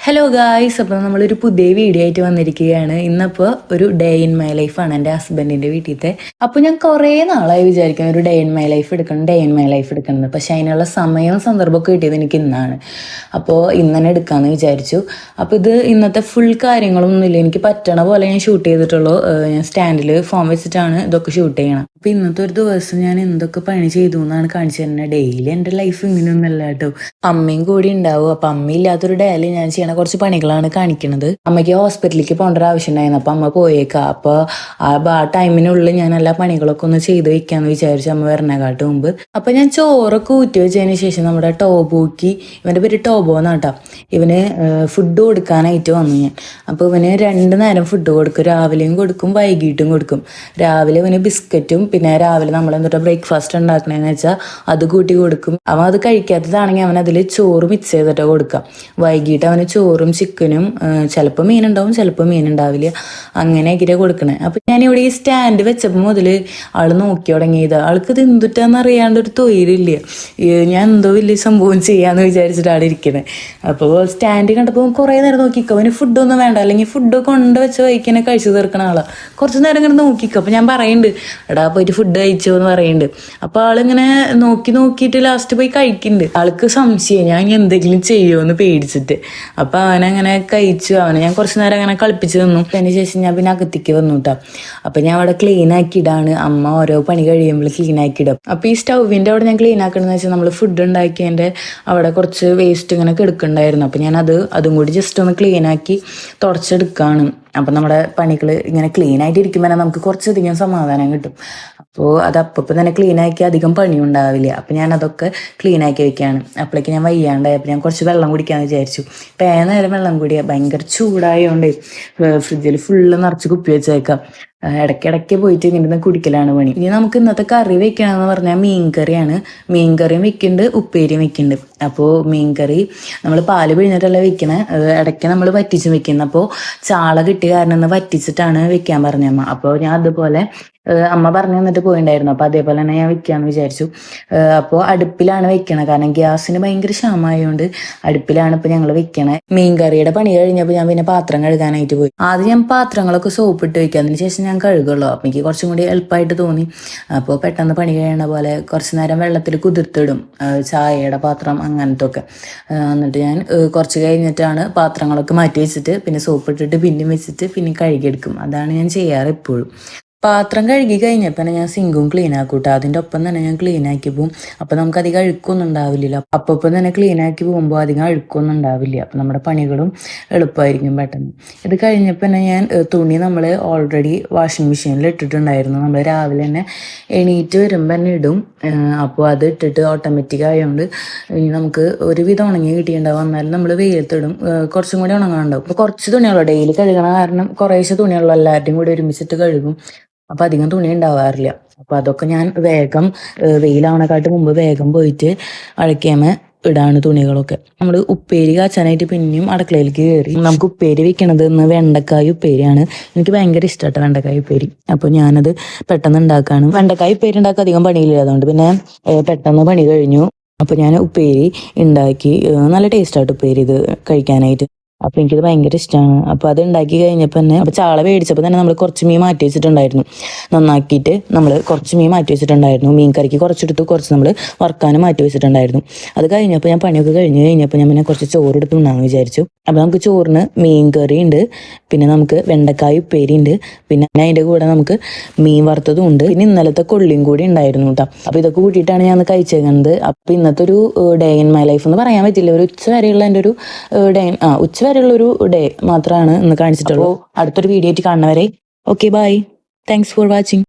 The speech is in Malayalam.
ഹലോ ഗായ്സ്, അപ്പോൾ നമ്മളൊരു പുതിയ വീഡിയോ ആയിട്ട് വന്നിരിക്കുകയാണ്. ഇന്നിപ്പോൾ ഒരു ഡേ ഇൻ മൈ ലൈഫാണ് എൻ്റെ ഹസ്ബൻഡിൻ്റെ വീട്ടിലത്തെ. അപ്പോൾ ഞാൻ കുറേ നാളായി വിചാരിക്കുന്നത് ഒരു ഡേ ഇൻ മൈ ലൈഫ് എടുക്കണം. പക്ഷെ അതിനുള്ള സമയവും സന്ദർഭമൊക്കെ കിട്ടിയത് എനിക്ക് ഇന്നാണ്. അപ്പോൾ ഇന്ന് തന്നെ എടുക്കാമെന്ന് വിചാരിച്ചു. അപ്പോൾ ഇത് ഇന്നത്തെ ഫുൾ കാര്യങ്ങളൊന്നുമില്ല, എനിക്ക് പറ്റണ പോലെ ഞാൻ ഷൂട്ട് ചെയ്തിട്ടുള്ളൂ. ഞാൻ സ്റ്റാൻഡിൽ ഫോൺ വെച്ചിട്ടാണ് ഇതൊക്കെ ഷൂട്ട് ചെയ്യണം. അപ്പോൾ ഇന്നത്തെ ഒരു ദിവസം ഞാൻ എന്തൊക്കെ പണി ചെയ്തു എന്നാണ് കാണിച്ചു തരുന്നത്. ഡെയിലി എൻ്റെ ലൈഫ് ഇങ്ങനെയൊന്നല്ല കേട്ടോ. അമ്മയും കൂടി ഉണ്ടാവും. അപ്പം അമ്മയില്ലാത്തൊരു ഡേയിൽ ഞാൻ ചെയ്യണ കുറച്ച് പണികളാണ് കാണിക്കുന്നത്. അമ്മയ്ക്ക് ഹോസ്പിറ്റലിലേക്ക് പോകേണ്ട ഒരു ആവശ്യം ഉണ്ടായിരുന്നു. അപ്പം അമ്മ പോയേക്കാം. അപ്പോൾ ആ ടൈമിനുള്ളിൽ ഞാൻ എല്ലാ പണികളൊക്കെ ഒന്ന് ചെയ്ത് വെക്കാന്ന് വിചാരിച്ചു, അമ്മ വരണേക്കാട്ട് മുമ്പ്. അപ്പം ഞാൻ ചോറൊക്കെ ഊറ്റി വെച്ചതിന് ശേഷം നമ്മുടെ ടോബോക്ക്, ഇവൻ്റെ പേര് ടോബോ എന്നാട്ടാ, ഇവന് ഫുഡ് കൊടുക്കാനായിട്ട് വന്നു ഞാൻ. അപ്പോൾ ഇവന് 2 നേരം ഫുഡ് കൊടുക്കും. രാവിലെയും കൊടുക്കും, വൈകിട്ടും കൊടുക്കും. രാവിലെ ഇവന് ബിസ്ക്കറ്റും, പിന്നെ രാവിലെ നമ്മൾ എന്നിട്ട് ബ്രേക്ക്ഫാസ്റ്റ് ഉണ്ടാക്കണേന്ന് വെച്ചാൽ അത് കൂട്ടി കൊടുക്കും. അവൻ അത് കഴിക്കാത്തതാണെങ്കിൽ അവൻ അതിൽ ചോറ് മിക്സ് ചെയ്തിട്ട് കൊടുക്കാം. വൈകിട്ട് അവന് ചോറും ചിക്കനും, ചിലപ്പോൾ മീനുണ്ടാവും, ചിലപ്പോൾ മീനുണ്ടാവില്ല, അങ്ങനെയൊക്കെ കൊടുക്കണേ. അപ്പം ഞാനിവിടെ ഈ സ്റ്റാൻഡ് വെച്ചപ്പോൾ മുതൽ ആൾ നോക്കി തുടങ്ങിയത്. ആൾക്ക് ഇത് എന്തുട്ടാന്ന് അറിയാണ്ട് ഒരു തൊഴിലില്ല. ഞാൻ എന്തോ വലിയ സംഭവം ചെയ്യാന്ന് വിചാരിച്ചിട്ടാണ് ഇരിക്കുന്നത്. അപ്പോൾ സ്റ്റാൻഡ് കണ്ടപ്പോൾ കുറേ നേരം നോക്കിക്കോ, അവന് ഫുഡൊന്നും വേണ്ട, അല്ലെങ്കിൽ ഫുഡ് കൊണ്ട് വെച്ച് വൈക്കിനെ കഴിച്ചു തീർക്കണ ആളാണ്. കുറച്ച് നേരം ഇങ്ങനെ നോക്കിക്കോ. അപ്പോൾ ഞാൻ പറയുന്നുണ്ട്, എടാ പോയിട്ട് ഫുഡ് കഴിച്ചോ എന്ന് പറയുന്നുണ്ട്. അപ്പോൾ ആളിങ്ങനെ നോക്കിയിട്ട് ലാസ്റ്റ് പോയി കഴിക്കുന്നുണ്ട്. ആൾക്ക് സംശയം ഞാൻ എന്തെങ്കിലും ചെയ്യുമോ പേടിച്ചിട്ട്. അപ്പോൾ അവനങ്ങനെ കഴിച്ചു. അവനെ ഞാൻ കുറച്ച് നേരം അങ്ങനെ കളിപ്പിച്ച് തന്നു. അതിന് ശേഷം ഞാൻ പിന്നെ അകത്തേക്ക് വന്നു കേട്ടോ. അപ്പം ഞാൻ അവിടെ ക്ലീൻ ആക്കിയിടാണ്. അമ്മ ഓരോ പണി കഴിയുമ്പോൾ ക്ലീൻ ആക്കിയിടും. അപ്പോൾ ഈ സ്റ്റൗവിൻ്റെ അവിടെ ഞാൻ ക്ലീൻ ആക്കണമെന്ന് വെച്ചാൽ നമ്മൾ ഫുഡ് ഉണ്ടാക്കിയതിൻ്റെ അവിടെ കുറച്ച് വേസ്റ്റ് ഇങ്ങനെ കിടക്കുന്നുണ്ടായിരുന്നു. അപ്പം ഞാൻ അതും കൂടി ജസ്റ്റ് ഒന്ന് ക്ലീൻ ആക്കി തുടച്ചെടുക്കുകയാണ്. അപ്പം നമ്മുടെ പണികൾ ഇങ്ങനെ ക്ലീൻ ആയിട്ട് ഇരിക്കുമ്പോൾ നമുക്ക് കുറച്ചധികം സമാധാനം കിട്ടും. അപ്പോൾ അത് അപ്പം തന്നെ ക്ലീൻ ആക്കി അധികം പണി ഉണ്ടാവില്ല. അപ്പം ഞാൻ അതൊക്കെ ക്ലീൻ ആക്കി വെക്കുകയാണ്. അപ്പോഴേക്ക് ഞാൻ വയ്യാണ്ടായി. അപ്പം ഞാൻ കുറച്ച് വെള്ളം കുടിക്കാമെന്ന് വിചാരിച്ചു. ഇപ്പം നേരം വെള്ളം കുടിക്കുക ഭയങ്കര ചൂടായതുകൊണ്ട് ഫ്രിഡ്ജിൽ ഫുള്ള് നിറച്ച് കുപ്പി വെച്ചേക്കാം. ഇടയ്ക്കിടയ്ക്ക് പോയിട്ട് ഇങ്ങനെ കുടിക്കലാണ് പണി. ഇനി നമുക്ക് ഇന്നത്തെ കറി വെക്കണമെന്ന് പറഞ്ഞാൽ മീൻകറിയാണ്. മീൻകറിയും വെക്കുന്നുണ്ട്, ഉപ്പേരിയും വെക്കുന്നുണ്ട്. അപ്പോൾ മീൻകറി നമ്മൾ പാല് പിഴിഞ്ഞിട്ടല്ല വെക്കണേ, ഇടയ്ക്ക് നമ്മൾ വറ്റിച്ചും വെക്കുന്നത്. അപ്പോൾ ചാള കിട്ടിയ കാരണം ഒന്ന് വറ്റിച്ചിട്ടാണ് വെക്കാൻ പറഞ്ഞ അമ്മ. അപ്പോൾ ഞാൻ അതുപോലെ അമ്മ പറഞ്ഞു തന്നിട്ട് പോയിണ്ടായിരുന്നു. അപ്പോൾ അതേപോലെ തന്നെ ഞാൻ വെക്കാമെന്ന് വിചാരിച്ചു. അപ്പോൾ അടുപ്പിലാണ് വെക്കണത്, കാരണം ഗ്യാസിന് ഭയങ്കര ക്ഷാമമായതുകൊണ്ട് അടുപ്പിലാണ് ഇപ്പോൾ ഞങ്ങൾ വെക്കണേ. മീൻകറിയുടെ പണി കഴിഞ്ഞപ്പോൾ ഞാൻ പിന്നെ പാത്രം കഴുകാനായിട്ട് പോയി. ആദ്യം ഞാൻ പാത്രങ്ങളൊക്കെ സോപ്പിട്ട് വെക്കുക, അതിന് ശേഷം ഞാൻ കഴുകുള്ളൂ. അപ്പം എനിക്ക് കുറച്ചും കൂടി എളുപ്പമായിട്ട് തോന്നി. അപ്പോൾ പെട്ടെന്ന് പണി കഴിയണ പോലെ കുറച്ച് നേരം വെള്ളത്തിൽ കുതിർത്തിടും, ചായയുടെ പാത്രം അങ്ങനത്തെ ഒക്കെ. എന്നിട്ട് ഞാൻ കുറച്ച് കഴിഞ്ഞിട്ടാണ് പാത്രങ്ങളൊക്കെ മാറ്റി വെച്ചിട്ട് പിന്നെ സോപ്പിട്ടിട്ട് പിന്നെയും വെച്ചിട്ട് പിന്നെ കഴുകിയെടുക്കും. അതാണ് ഞാൻ ചെയ്യാറ് എപ്പോഴും. പാത്രം കഴുകി കഴിഞ്ഞപ്പോൾ തന്നെ ഞാൻ സിങ്കും ക്ലീൻ ആക്കൂട്ടോ. അതിൻ്റെ ഒപ്പം തന്നെ ഞാൻ ക്ലീൻ ആക്കി പോകും. അപ്പോൾ നമുക്ക് അധികം അഴുക്കൊന്നും ഉണ്ടാവില്ലല്ലോ. അപ്പം തന്നെ ക്ലീൻ ആക്കി പോകുമ്പോൾ അധികം അഴുക്കൊന്നും ഉണ്ടാവില്ല. അപ്പം നമ്മുടെ പണികളും എളുപ്പമായിരിക്കും പെട്ടെന്ന്. ഇത് കഴിഞ്ഞപ്പോൾ തന്നെ ഞാൻ തുണി നമ്മൾ ഓൾറെഡി വാഷിംഗ് മെഷീനിൽ ഇട്ടിട്ടുണ്ടായിരുന്നു. നമ്മൾ രാവിലെ തന്നെ എണീറ്റ് വരുമ്പോൾ തന്നെ ഇടും. അപ്പോൾ അത് ഇട്ടിട്ട് ഓട്ടോമാറ്റിക് ആയതുകൊണ്ട് ഇനി നമുക്ക് ഒരുവിധം ഉണങ്ങി കിട്ടിയിട്ടുണ്ടാവും. എന്നാലും നമ്മൾ വെയിലത്തിടും, കുറച്ചും കൂടി ഉണങ്ങാനുണ്ടാവും. അപ്പോൾ കുറച്ച് തുണിയുള്ളൂ, ഡെയിലി കഴുകണ കാരണം കുറേശ്ശെ തുണിയുള്ളൂ, എല്ലാവരുടെയും കൂടി ഒരുമിച്ചിട്ട് കഴുകും. അപ്പം അധികം തുണി ഉണ്ടാവാറില്ല. അപ്പോൾ അതൊക്കെ ഞാൻ വേഗം വെയിലാവണേക്കാട്ട് മുമ്പ് വേഗം പോയിട്ട് അഴക്കേമ ഇടാണ് തുണികളൊക്കെ. നമ്മൾ ഉപ്പേരി കാച്ചാനായിട്ട് പിന്നെയും അടുക്കളയിലേക്ക് കയറി. നമുക്ക് ഉപ്പേരി വെക്കണത് ഇന്ന് വെണ്ടക്കായ ഉപ്പേരിയാണ്. എനിക്ക് ഭയങ്കര ഇഷ്ടമായിട്ട് വെണ്ടക്കായ ഉപ്പേരി. അപ്പോൾ ഞാനത് പെട്ടെന്ന് ഉണ്ടാക്കുകയാണ്. വെണ്ടക്കായ ഉപ്പേരി ഉണ്ടാക്കാൻ അധികം പണിയില്ല, അതുകൊണ്ട് പിന്നെ പെട്ടെന്ന് പണി കഴിഞ്ഞു. അപ്പോൾ ഞാൻ ഉപ്പേരി ഉണ്ടാക്കി. നല്ല ടേസ്റ്റായിട്ട് ഉപ്പേരി ഇത് കഴിക്കാനായിട്ട്. അപ്പോൾ എനിക്കിത് ഭയങ്കര ഇഷ്ടമാണ്. അപ്പോൾ അത് ഉണ്ടാക്കി കഴിഞ്ഞപ്പോൾ തന്നെ, അപ്പോൾ ചാള മേടിച്ചപ്പോൾ തന്നെ നമ്മൾ കുറച്ച് മീൻ മാറ്റി വെച്ചിട്ടുണ്ടായിരുന്നു. നന്നാക്കിയിട്ട് നമ്മൾ കുറച്ച് മീൻ മാറ്റി വെച്ചിട്ടുണ്ടായിരുന്നു. മീൻ കറിക്ക് കുറച്ചെടുത്ത് കുറച്ച് നമ്മൾ വറുക്കാനും മാറ്റി വെച്ചിട്ടുണ്ടായിരുന്നു. അത് കഴിഞ്ഞപ്പോൾ ഞാൻ പണിയൊക്കെ കഴിഞ്ഞപ്പോൾ ഞാൻ പിന്നെ കുറച്ച് ചോറ് എടുത്ത് ഉണ്ടാകുമെന്ന് വിചാരിച്ചു. അപ്പോൾ നമുക്ക് ചോറിന് മീൻ കറി ഉണ്ട്, പിന്നെ നമുക്ക് വെണ്ടക്കായ ഉപ്പേരി ഉണ്ട്, പിന്നെ അതിൻ്റെ കൂടെ നമുക്ക് മീൻ വറുത്തതും ഉണ്ട്, പിന്നെ ഇന്നലത്തെ കൊള്ളിയും കൂടി ഉണ്ടായിരുന്നു കേട്ടോ. അപ്പോൾ ഇതൊക്കെ കൂട്ടിയിട്ടാണ് ഞാൻ കഴിച്ചേക്കുന്നത്. അപ്പോൾ ഇന്നത്തെ ഒരു ഡേ ഇൻ മൈ ലൈഫ് എന്ന് പറയാൻ പറ്റില്ല, ഒരു ഉച്ച വരെയുള്ള എൻ്റെ ഒരു ഉച്ച വരെയുള്ളൊരു ഡേ മാത്രമാണ് ഇന്ന് കാണിച്ചിട്ടുള്ളൂ. അടുത്തൊരു വീഡിയോ ആയിട്ട് കാണുന്നവരെ okay bye. Thanks for watching.